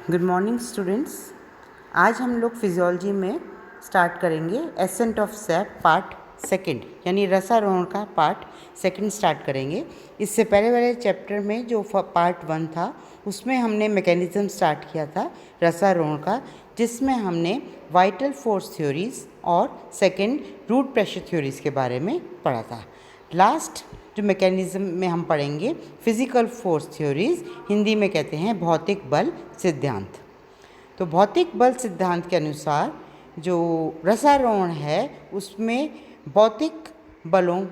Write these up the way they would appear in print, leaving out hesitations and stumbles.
Good morning students. आज हम लोग फिजियोलॉजी में स्टार्ट करेंगे ascent of SAP part second, यानी रसारोहण का पार्ट सेकंड स्टार्ट करेंगे। इससे पहले वाले चैप्टर में जो पार्ट वन था उसमें हमने मैकेनिज्म स्टार्ट किया था रसारोहण का, जिसमें हमने वाइटल फोर्स थ्योरीज और सेकंड रूट प्रेशर थ्योरीज के बारे में पढ़ा था। लास्ट जो मैकेनिज्म में हम पढ़ेंगे फिजिकल फोर्स थ्योरीज, हिंदी में कहते हैं भौतिक बल सिद्धांत। तो भौतिक बल सिद्धांत के अनुसार जो रसारोहण है उसमें भौतिक बलों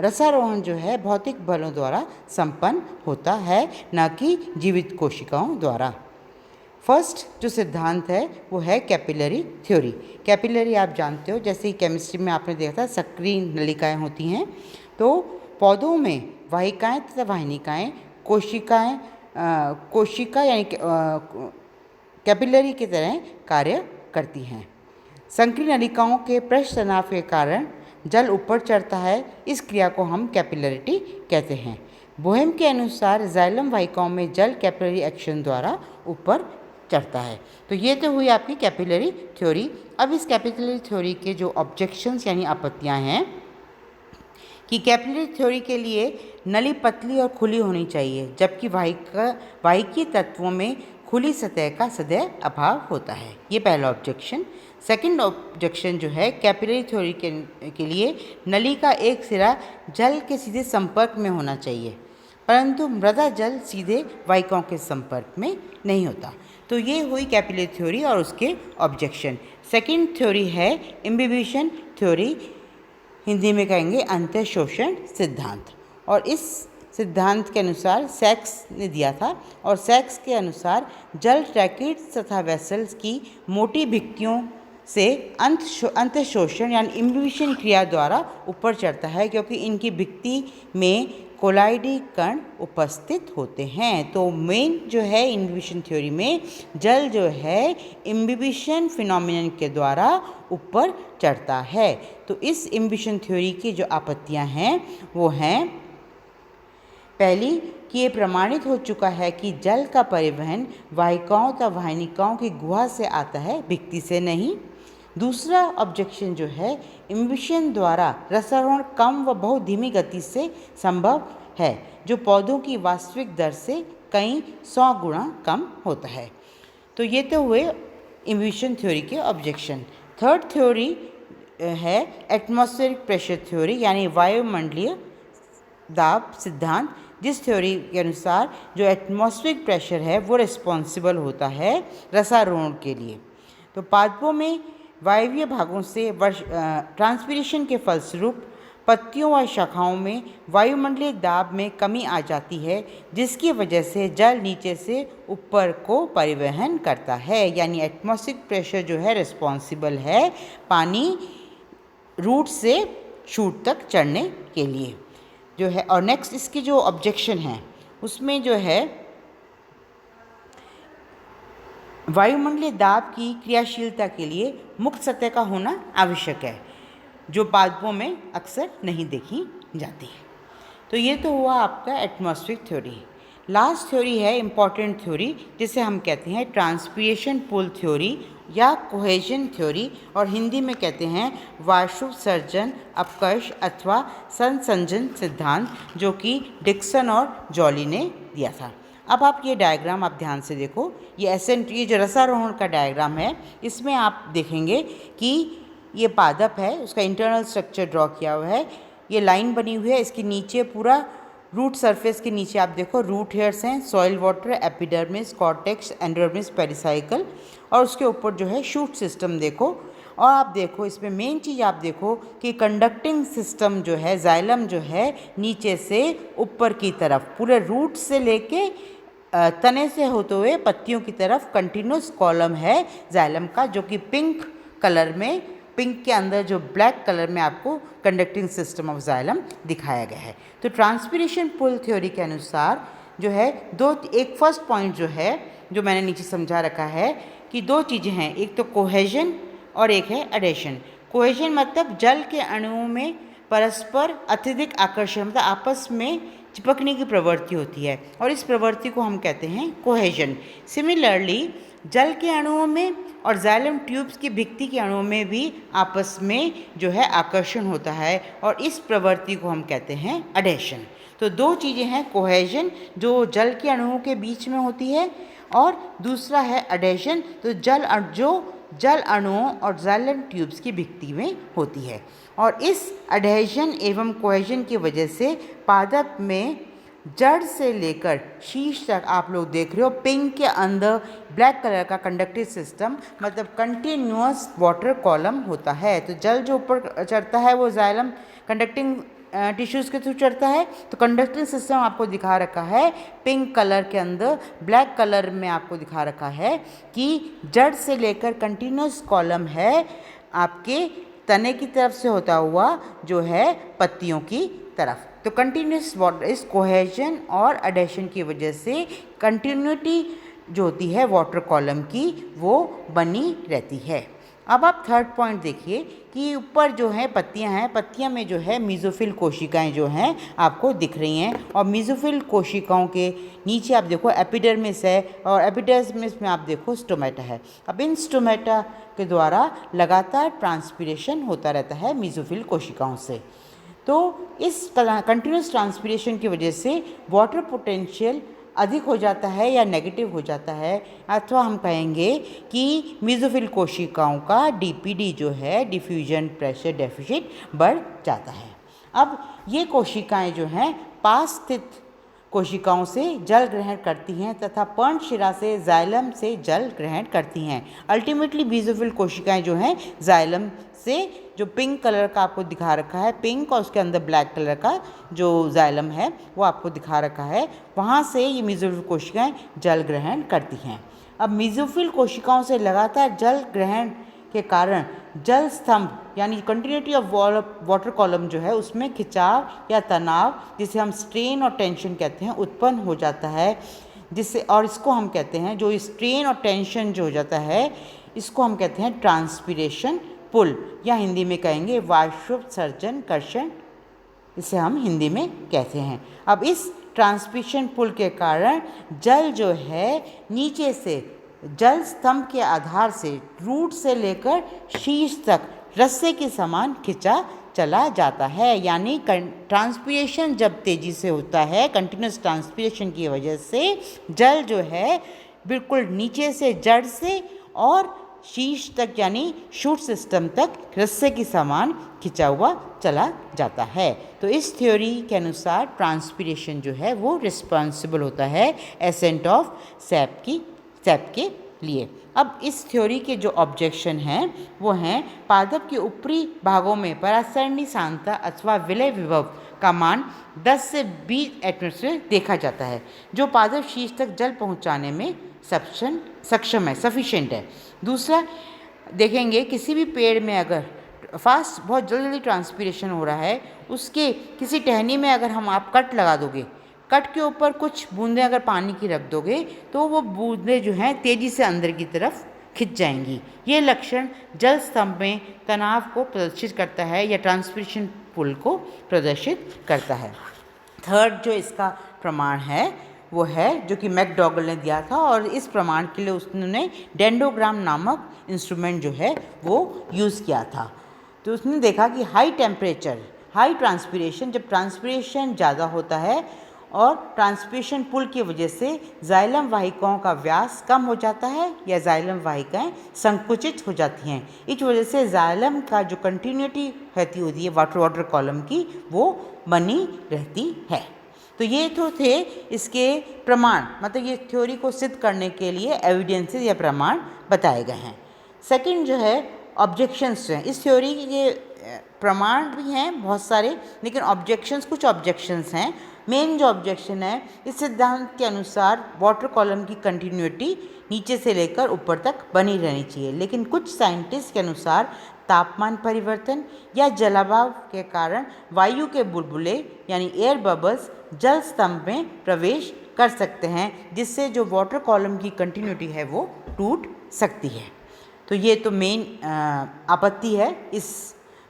रसारोहण जो है भौतिक बलों द्वारा संपन्न होता है, न कि जीवित कोशिकाओं द्वारा। फर्स्ट जो सिद्धांत है वो है कैपिलरी थ्योरी। कैपिलरी आप जानते हो, जैसे ही केमिस्ट्री में आपने देखा था सक्रिय नलिकाएं होती हैं, तो पौधों में वाहिकाएं तथा वाहिनिकाएं कोशिका यानी कैपिलरी की तरह कार्य करती हैं। संक्रिय नलिकाओं के पृष्ठ तनाव के कारण जल ऊपर चढ़ता है, इस क्रिया को हम कैपिलरिटी कहते हैं। बोहेम के अनुसार जाइलम वाहिकाओं में जल कैपिलरी एक्शन द्वारा ऊपर चढ़ता है। तो ये तो हुई आपकी कैपिलरी थ्योरी। अब इस कैपिलरी थ्योरी के जो ऑब्जेक्शंस यानी आपत्तियां हैं कि कैपिलरी थ्योरी के लिए नली पतली और खुली होनी चाहिए, जबकि वाहिकीय तत्वों में खुली सतह का सदैव अभाव होता है। ये पहला ऑब्जेक्शन। सेकंड ऑब्जेक्शन जो है कैपिलरी थ्योरी के लिए नली का एक सिरा जल के सीधे संपर्क में होना चाहिए, परंतु मृदा जल सीधे वाहिकाओं के संपर्क में नहीं होता। तो ये हुई कैपिलरी थ्योरी और उसके ऑब्जेक्शन। सेकंड थ्योरी है इम्बिबिशन थ्योरी, हिंदी में कहेंगे अंतःशोषण सिद्धांत। और इस सिद्धांत के अनुसार सैक्स ने दिया था, और सैक्स के अनुसार जल ट्रैकिड्स तथा वेसल्स की मोटी भित्तियों से अंतःशोषण यानी इम्बिबिशन क्रिया द्वारा ऊपर चढ़ता है, क्योंकि इनकी भित्ति में कोलाइडी कण उपस्थित होते हैं। तो मेन जो है इम्बिबिशन थ्योरी में जल जो है इम्बिबिशन फिनोमिनन के द्वारा ऊपर चढ़ता है। तो इस इम्बिबिशन थ्योरी की जो आपत्तियां हैं वो हैं, पहली कि ये प्रमाणित हो चुका है कि जल का परिवहन वाहिकाओं तथा वाहिनिकाओं की गुहा से आता है, भित्ति से नहीं। दूसरा ऑब्जेक्शन जो है इम्बिबिशन द्वारा रसारोहण कम व बहुत धीमी गति से संभव है, जो पौधों की वास्तविक दर से कई 100 गुना कम होता है। तो ये तो हुए इम्बिबिशन थ्योरी के ऑब्जेक्शन। थर्ड थ्योरी है एटमॉस्फेरिक प्रेशर थ्योरी, यानी वायुमंडलीय दाब सिद्धांत, जिस थ्योरी के अनुसार जो एटमॉस्फेरिक प्रेशर है वो रिस्पॉन्सिबल होता है रसारोहण के लिए। तो पादपों में वायवीय भागों से ट्रांसपीरेशन के फलस्वरूप पत्तियों व शाखाओं में वायुमंडलीय दाब में कमी आ जाती है, जिसकी वजह से जल नीचे से ऊपर को परिवहन करता है, यानी एटमॉस्फेरिक प्रेशर जो है रिस्पॉन्सिबल है पानी रूट से शूट तक चढ़ने के लिए जो है। और नेक्स्ट इसकी जो ऑब्जेक्शन है उसमें जो है वायुमंडलीय दाब की क्रियाशीलता के लिए मुक्त सतह का होना आवश्यक है, जो पादपों में अक्सर नहीं देखी जाती है। तो ये तो हुआ आपका एटमॉस्फेरिक थ्योरी। लास्ट थ्योरी है इम्पॉर्टेंट थ्योरी, जिसे हम कहते हैं ट्रांसपीरेशन पुल थ्योरी या कोहेजन थ्योरी, और हिंदी में कहते हैं वाष्पोत्सर्जन अपकर्ष अथवा संसंजन सिद्धांत, जो कि डिक्सन और जॉली ने दिया था। अब आप ये डायग्राम आप ध्यान से देखो, ये जो रसारोहण का डायग्राम है, इसमें आप देखेंगे कि ये पादप है, उसका इंटरनल स्ट्रक्चर ड्रॉ किया हुआ है, ये लाइन बनी हुई है, इसके नीचे पूरा रूट सरफेस के नीचे आप देखो रूट हेयर्स हैं, soil water, epidermis, cortex, endodermis, pericycle, और उसके ऊपर जो है शूट सिस्टम देखो। और आप देखो इसमें मेन चीज़ आप देखो कि कंडक्टिंग सिस्टम जो है जाइलम जो है नीचे से ऊपर की तरफ पूरे रूट से लेके तने से होते हुए पत्तियों की तरफ कंटिन्यूस कॉलम है जाइलम का, जो कि पिंक कलर में, पिंक के अंदर जो ब्लैक कलर में आपको कंडक्टिंग सिस्टम ऑफ जाइलम दिखाया गया है। तो ट्रांसपीरेशन पुल थ्योरी के अनुसार जो है एक फर्स्ट पॉइंट जो है जो मैंने नीचे समझा रखा है कि दो चीज़ें हैं, एक तो कोहेजन और एक है एडेशन। कोहेजन मतलब जल के अणुओं में परस्पर अत्यधिक आकर्षण, मतलब आपस में चिपकने की प्रवृत्ति होती है और इस प्रवृत्ति को हम कहते हैं कोहेजन। सिमिलरली जल के अणुओं में और जाइलम ट्यूब्स की भित्ति के अणुओं में भी आपस में जो है आकर्षण होता है और इस प्रवृत्ति को हम कहते हैं अडेशन। तो दो चीज़ें हैं, कोहेजन जो जल के अणुओं के बीच में होती है और दूसरा है अडेशन तो जल अणुओं और जाइलम ट्यूब्स की भित्ति में होती है। और इस अडेशन एवं कोहेजन की वजह से पादप में जड़ से लेकर शीर्ष तक आप लोग देख रहे हो पिंक के अंदर ब्लैक कलर का कंडक्टिव सिस्टम मतलब कंटिन्यूअस वाटर कॉलम होता है। तो जल जो ऊपर चढ़ता है वो जाइलम कंडक्टिंग टिश्यूज़ के थ्रू चढ़ता है। तो कंडक्टिंग सिस्टम आपको दिखा रखा है पिंक कलर के अंदर, ब्लैक कलर में आपको दिखा रखा है कि जड़ से लेकर कंटिन्यूअस कॉलम है आपके तने की तरफ से होता हुआ जो है पत्तियों की तरफ। तो कंटिन्यूस वाटर इस कोहेजन और अडेशन की वजह से कंटिन्यूटी जो होती है वाटर कॉलम की वो बनी रहती है। अब आप थर्ड पॉइंट देखिए कि ऊपर जो है पत्तियां हैं, पत्तियां में जो है मीज़ोफिल कोशिकाएं जो हैं आपको दिख रही हैं और मीज़ोफिल कोशिकाओं के नीचे आप देखो एपिडर्मिस है और एपिडर्मिस में आप देखो स्टोमेटा है। अब इन स्टोमेटा के द्वारा लगातार ट्रांसपीरेशन होता रहता है मीज़ोफिल कोशिकाओं से। तो इस कंटिन्यूस ट्रांसपीरेशन की वजह से वाटर पोटेंशियल अधिक हो जाता है या नेगेटिव हो जाता है, अथवा हम कहेंगे कि मीज़ोफिल कोशिकाओं का डीपीडी जो है डिफ्यूजन प्रेशर डेफिसिट बढ़ जाता है। अब ये कोशिकाएं जो हैं पास स्थित कोशिकाओं से जल ग्रहण करती हैं तथा पर्णशिरा से जाइलम से जल ग्रहण करती हैं। अल्टीमेटली मीज़ोफिल कोशिकाएं जो हैं जाइलम से जो पिंक कलर का आपको दिखा रखा है पिंक और उसके अंदर ब्लैक कलर का जो जाइलम है वो आपको दिखा रखा है, वहाँ से ये मीज़ोफिल कोशिकाएं जल ग्रहण करती हैं। अब मीज़ोफिल कोशिकाओं से लगातार जल ग्रहण के कारण जल स्तंभ यानी कंटिन्यूटी ऑफ वाटर कॉलम जो है उसमें खिंचाव या तनाव जिसे हम स्ट्रेन और टेंशन कहते हैं उत्पन्न हो जाता है, जिससे और इसको हम कहते हैं जो स्ट्रेन और टेंशन जो हो जाता है इसको हम कहते हैं ट्रांसपीरेशन पुल या हिंदी में कहेंगे वाष्पोत्सर्जन कर्षण, इसे हम हिंदी में कहते हैं। अब इस ट्रांसपीरेशन पुल के कारण जल जो है नीचे से जल स्तंभ के आधार से रूट से लेकर शीर्ष तक रस्से के समान खिंचा चला जाता है। यानी ट्रांसपीरेशन जब तेज़ी से होता है कंटिन्यूस ट्रांसपीरेशन की वजह से जल जो है बिल्कुल नीचे से जड़ से और शीर्ष तक यानी शूट सिस्टम तक रस्से के समान खिंचा हुआ चला जाता है। तो इस थ्योरी के अनुसार ट्रांसपीरेशन जो है वो रिस्पॉन्सिबल होता है एसेंट ऑफ सैप के लिए। अब इस थ्योरी के जो ऑब्जेक्शन हैं वो हैं पादप के ऊपरी भागों में परासरणी सांद्रता अथवा विलय विभव का मान 10 से 20 एटमॉस्फेयर देखा जाता है जो पादप शीर्ष तक जल पहुंचाने में सक्षम है, सफिशिएंट है। दूसरा देखेंगे किसी भी पेड़ में अगर बहुत जल्दी ट्रांसपीरेशन हो रहा है उसके किसी टहनी में अगर आप कट लगा दोगे, कट के ऊपर कुछ बूंदें अगर पानी की रख दोगे तो वो बूंदें जो हैं तेज़ी से अंदर की तरफ खिंच जाएंगी। ये लक्षण जल स्तंभ में तनाव को प्रदर्शित करता है या ट्रांसपीरेशन पुल को प्रदर्शित करता है। थर्ड जो इसका प्रमाण है वो है जो कि मैकडॉगल ने दिया था और इस प्रमाण के लिए उसने डेंडोग्राम नामक इंस्ट्रूमेंट जो है वो यूज़ किया था। तो उसने देखा कि हाई टेम्परेचर हाई ट्रांसपीरेशन, जब ट्रांसपीरेशन ज़्यादा होता है और ट्रांसपीरेशन पुल की वजह से जाइलम वाहिकाओं का व्यास कम हो जाता है या जाइलम वाहिकाएं संकुचित हो जाती हैं। इस वजह से जाइलम का जो कंटिन्यूटी रहती होती है वाटर कॉलम की वो बनी रहती है। तो ये तो थे इसके प्रमाण, मतलब ये थ्योरी को सिद्ध करने के लिए एविडेंसेस या प्रमाण बताए गए हैं। सेकंड जो है ऑब्जेक्शंस हैं। इस थ्योरी के प्रमाण भी हैं बहुत सारे, लेकिन कुछ ऑब्जेक्शंस हैं। मेन जो ऑब्जेक्शन है, इस सिद्धांत के अनुसार वाटर कॉलम की कंटिन्यूटी नीचे से लेकर ऊपर तक बनी रहनी चाहिए, लेकिन कुछ साइंटिस्ट के अनुसार तापमान परिवर्तन या जलाभाव के कारण वायु के बुलबुले यानी एयर बबल्स जल स्तंभ में प्रवेश कर सकते हैं, जिससे जो वाटर कॉलम की कंटिन्यूटी है वो टूट सकती है। तो ये तो मेन आपत्ति है इस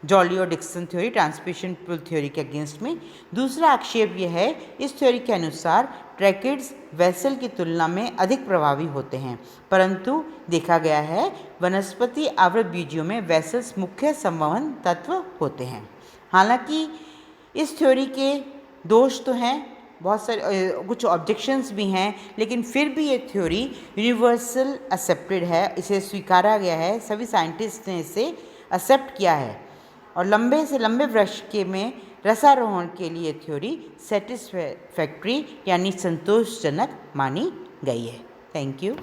जॉली और Dixon theory transmission pull theory के अगेंस्ट में। दूसरा आक्षेप यह है, इस थ्योरी के अनुसार ट्रैकिड्स वेसल की तुलना में अधिक प्रभावी होते हैं, परंतु देखा गया है वनस्पति आवृतबीजियों में वेसल्स मुख्य संवहन तत्व होते हैं। हालांकि इस थ्योरी के दोष तो हैं, बहुत सारे कुछ ऑब्जेक्शंस भी हैं, लेकिन फिर भी ये थ्योरी यूनिवर्सल एक्सेप्टेड है, इसे स्वीकारा गया है, सभी साइंटिस्ट ने इसे एक्सेप्ट किया है और लंबे से लंबे वृक्ष के में रसारोहण के लिए थ्योरी सेटिस्फैक्ट्री यानी संतोषजनक मानी गई है। Thank you.